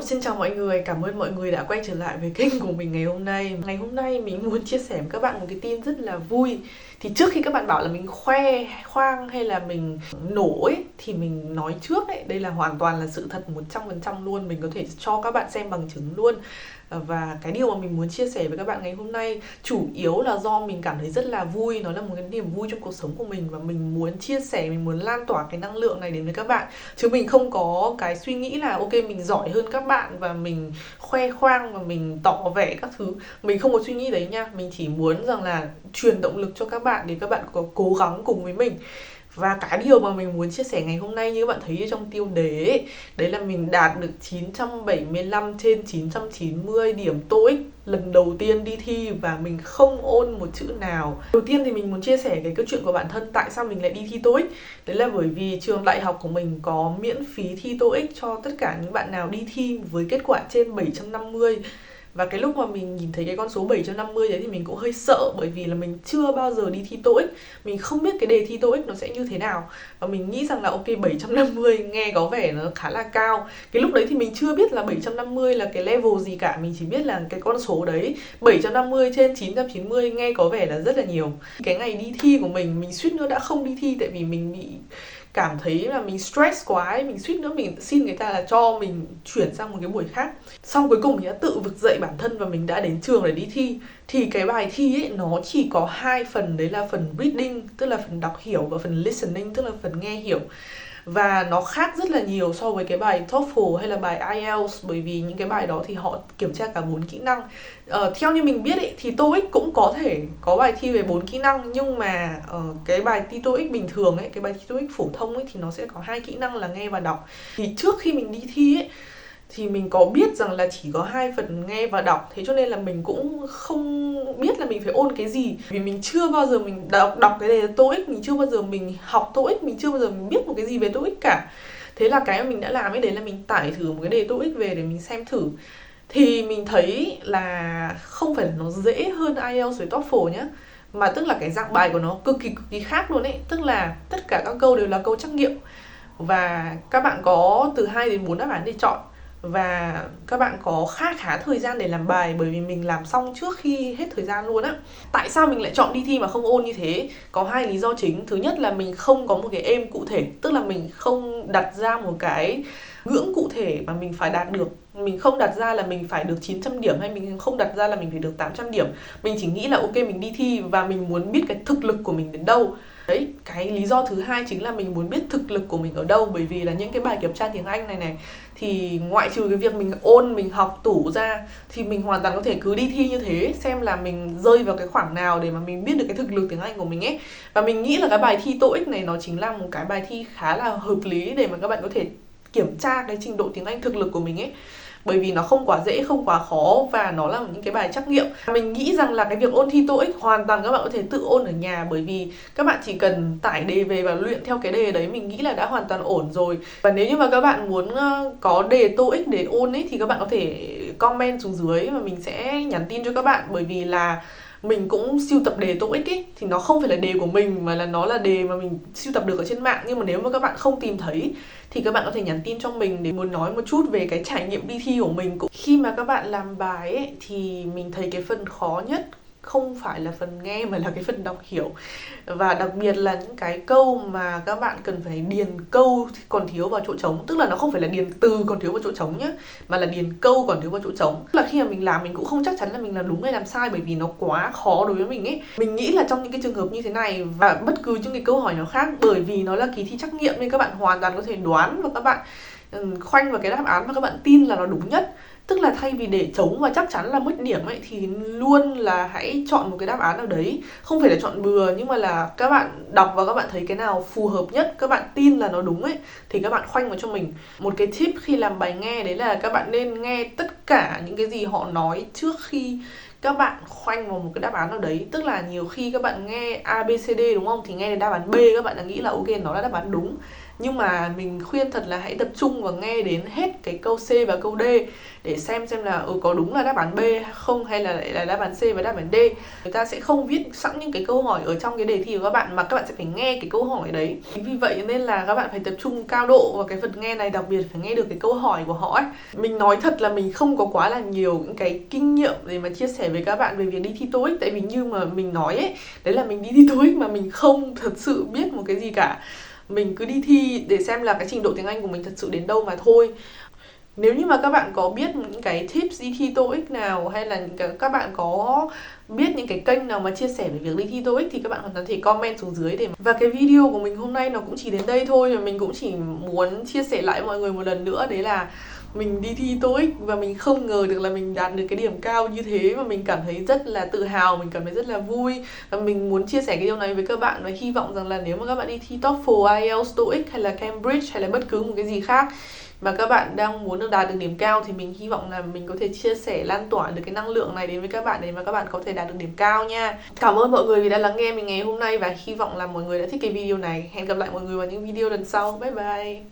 Xin chào mọi người, cảm ơn mọi người đã quay trở lại với kênh của mình ngày hôm nay. Ngày hôm nay mình muốn chia sẻ với các bạn một cái tin rất là vui. Thì trước khi các bạn bảo là mình khoe, khoang hay là mình nổ ấy, thì mình nói trước ấy, đây là hoàn toàn là sự thật 100% luôn. Mình có thể cho các bạn xem bằng chứng luôn. Và cái điều mà mình muốn chia sẻ với các bạn ngày hôm nay chủ yếu là do mình cảm thấy rất là vui. Nó là một cái niềm vui trong cuộc sống của mình, và mình muốn chia sẻ, mình muốn lan tỏa cái năng lượng này đến với các bạn. Chứ mình không có cái suy nghĩ là ok mình giỏi hơn các bạn và mình khoe khoang và mình tỏ vẻ các thứ. Mình không có suy nghĩ đấy nha. Mình chỉ muốn rằng là truyền động lực cho các bạn để các bạn có cố gắng cùng với mình. Và cái điều mà mình muốn chia sẻ ngày hôm nay như các bạn thấy trong tiêu đề ấy, đấy là mình đạt được 975 trên 990 điểm TOEIC lần đầu tiên đi thi, và mình không ôn một chữ nào. Đầu tiên thì mình muốn chia sẻ cái câu chuyện của bản thân tại sao mình lại đi thi TOEIC. Đấy là bởi vì trường đại học của mình có miễn phí thi TOEIC cho tất cả những bạn nào đi thi với kết quả trên 750. Và cái lúc mà mình nhìn thấy cái con số 750 đấy thì mình cũng hơi sợ, bởi vì là mình chưa bao giờ đi thi TOEIC. Mình không biết cái đề thi TOEIC nó sẽ như thế nào. Và mình nghĩ rằng là ok 750 nghe có vẻ nó khá là cao. Cái lúc đấy thì mình chưa biết là 750 là cái level gì cả. Mình chỉ biết là cái con số đấy 750 trên 990 nghe có vẻ là rất là nhiều. Cái ngày đi thi của mình suýt nữa đã không đi thi, tại vì mình bị cảm thấy là mình stress quá ấy. Mình suýt nữa mình xin người ta là cho mình chuyển sang một cái buổi khác. Xong cuối cùng mình đã tự vực dậy bản thân và mình đã đến trường để đi thi. Thì cái bài thi ấy nó chỉ có 2 phần, đấy là phần reading tức là phần đọc hiểu, và phần listening tức là phần nghe hiểu. Và nó khác rất là nhiều so với cái bài TOEFL hay là bài IELTS, bởi vì những cái bài đó thì họ kiểm tra cả 4 kỹ năng. Theo như mình biết ấy, thì TOEIC cũng có thể có bài thi về 4 kỹ năng, nhưng mà cái bài thi TOEIC bình thường ấy, cái bài thi TOEIC phổ thông ấy thì nó sẽ có 2 kỹ năng là nghe và đọc. Thì trước khi mình đi thi ấy thì mình có biết rằng là chỉ có 2 phần nghe và đọc, thế cho nên là mình cũng không biết là mình phải ôn cái gì, vì mình chưa bao giờ mình đọc cái đề TOEIC, mình chưa bao giờ mình học TOEIC, mình chưa bao giờ mình biết một cái gì về TOEIC cả. Thế là cái mà mình đã làm ấy, đấy là mình tải thử một cái đề TOEIC về để mình xem thử. Thì mình thấy là không phải là nó dễ hơn IELTS với TOEFL nhá, mà tức là cái dạng bài của nó cực kỳ khác luôn ấy. Tức là tất cả các câu đều là câu trắc nghiệm, và các bạn có từ 2 đến 4 đáp án để chọn, và các bạn có khá thời gian để làm bài, bởi vì mình làm xong trước khi hết thời gian luôn á. Tại sao mình lại chọn đi thi mà không ôn như thế? Có 2 lý do chính. Thứ nhất là mình không có một cái aim cụ thể, tức là mình không đặt ra một cái ngưỡng cụ thể mà mình phải đạt được. Mình không đặt ra là mình phải được 900 điểm, hay mình không đặt ra là mình phải được 800 điểm. Mình chỉ nghĩ là ok mình đi thi và mình muốn biết cái thực lực của mình đến đâu. Đấy, cái lý do thứ hai chính là mình muốn biết thực lực của mình ở đâu. Bởi vì là những cái bài kiểm tra tiếng Anh này thì ngoại trừ cái việc mình ôn, mình học tủ ra, thì mình hoàn toàn có thể cứ đi thi như thế, xem là mình rơi vào cái khoảng nào để mà mình biết được cái thực lực tiếng Anh của mình ấy. Và mình nghĩ là cái bài thi TOEIC này nó chính là một cái bài thi khá là hợp lý để mà các bạn có thể kiểm tra cái trình độ tiếng Anh thực lực của mình ấy. Bởi vì nó không quá dễ, không quá khó, và nó là những cái bài trắc nghiệm. Mình nghĩ rằng là cái việc ôn thi TOEIC hoàn toàn các bạn có thể tự ôn ở nhà, bởi vì các bạn chỉ cần tải đề về và luyện theo cái đề đấy, mình nghĩ là đã hoàn toàn ổn rồi. Và nếu như mà các bạn muốn có đề TOEIC để ôn ấy thì các bạn có thể comment xuống dưới và mình sẽ nhắn tin cho các bạn. Bởi vì là mình cũng sưu tập đề TOEIC ấy, thì nó không phải là đề của mình mà là nó là đề mà mình sưu tập được ở trên mạng. Nhưng mà nếu mà các bạn không tìm thấy thì các bạn có thể nhắn tin cho mình để muốn nói một chút về cái trải nghiệm đi thi của mình. Khi mà các bạn làm bài ấy thì mình thấy cái phần khó nhất không phải là phần nghe mà là cái phần đọc hiểu. Và đặc biệt là những cái câu mà các bạn cần phải điền câu còn thiếu vào chỗ trống. Tức là nó không phải là điền từ còn thiếu vào chỗ trống nhá, mà là điền câu còn thiếu vào chỗ trống. Tức là khi mà mình làm mình cũng không chắc chắn là mình làm đúng hay làm sai, bởi vì nó quá khó đối với mình ấy. Mình nghĩ là trong những cái trường hợp như thế này và bất cứ những cái câu hỏi nào khác, bởi vì nó là kỳ thi trắc nghiệm nên các bạn hoàn toàn có thể đoán và các bạn khoanh vào cái đáp án mà các bạn tin là nó đúng nhất. Tức là thay vì để trống và chắc chắn là mất điểm ấy, thì luôn là hãy chọn một cái đáp án nào đấy. Không phải là chọn bừa, nhưng mà là các bạn đọc và các bạn thấy cái nào phù hợp nhất, các bạn tin là nó đúng ấy, thì các bạn khoanh vào cho mình. Một cái tip khi làm bài nghe đấy là các bạn nên nghe tất cả những cái gì họ nói trước khi các bạn khoanh vào một cái đáp án nào đấy. Tức là nhiều khi các bạn nghe A, B, C, D đúng không? Thì nghe đến đáp án B các bạn đã nghĩ là ok nó là đáp án đúng. Nhưng mà mình khuyên thật là hãy tập trung và nghe đến hết cái câu C và câu D để xem là có đúng là đáp án B không, hay là lại là đáp án C và đáp án D. Người ta sẽ không viết sẵn những cái câu hỏi ở trong cái đề thi của các bạn, mà các bạn sẽ phải nghe cái câu hỏi đấy. Vì vậy nên là các bạn phải tập trung cao độ vào cái phần nghe này, đặc biệt phải nghe được cái câu hỏi của họ ấy. Mình nói thật là mình không có quá là nhiều những cái kinh nghiệm để mà chia sẻ với các bạn về việc đi thi TOEIC. Tại vì như mà mình nói ấy, đấy là mình đi thi TOEIC mà mình không thật sự biết một cái gì cả. Mình cứ đi thi để xem là cái trình độ tiếng Anh của mình thật sự đến đâu mà thôi. Nếu như mà các bạn có biết những cái tips đi thi TOEIC nào, hay là các bạn có biết những cái kênh nào mà chia sẻ về việc đi thi TOEIC thì các bạn hoàn toàn thể comment xuống dưới để. Và cái video của mình hôm nay nó cũng chỉ đến đây thôi, và mình cũng chỉ muốn chia sẻ lại mọi người một lần nữa, đấy là mình đi thi TOEIC và mình không ngờ được là mình đạt được cái điểm cao như thế, và mình cảm thấy rất là tự hào, mình cảm thấy rất là vui, và mình muốn chia sẻ cái điều này với các bạn. Và hy vọng rằng là nếu mà các bạn đi thi TOEFL, IELTS, TOEIC hay là Cambridge hay là bất cứ một cái gì khác mà các bạn đang muốn được đạt được điểm cao, thì mình hy vọng là mình có thể chia sẻ, lan tỏa được cái năng lượng này đến với các bạn để mà các bạn có thể đạt được điểm cao nha. Cảm ơn mọi người vì đã lắng nghe mình ngày hôm nay, và hy vọng là mọi người đã thích cái video này. Hẹn gặp lại mọi người vào những video lần sau. Bye bye.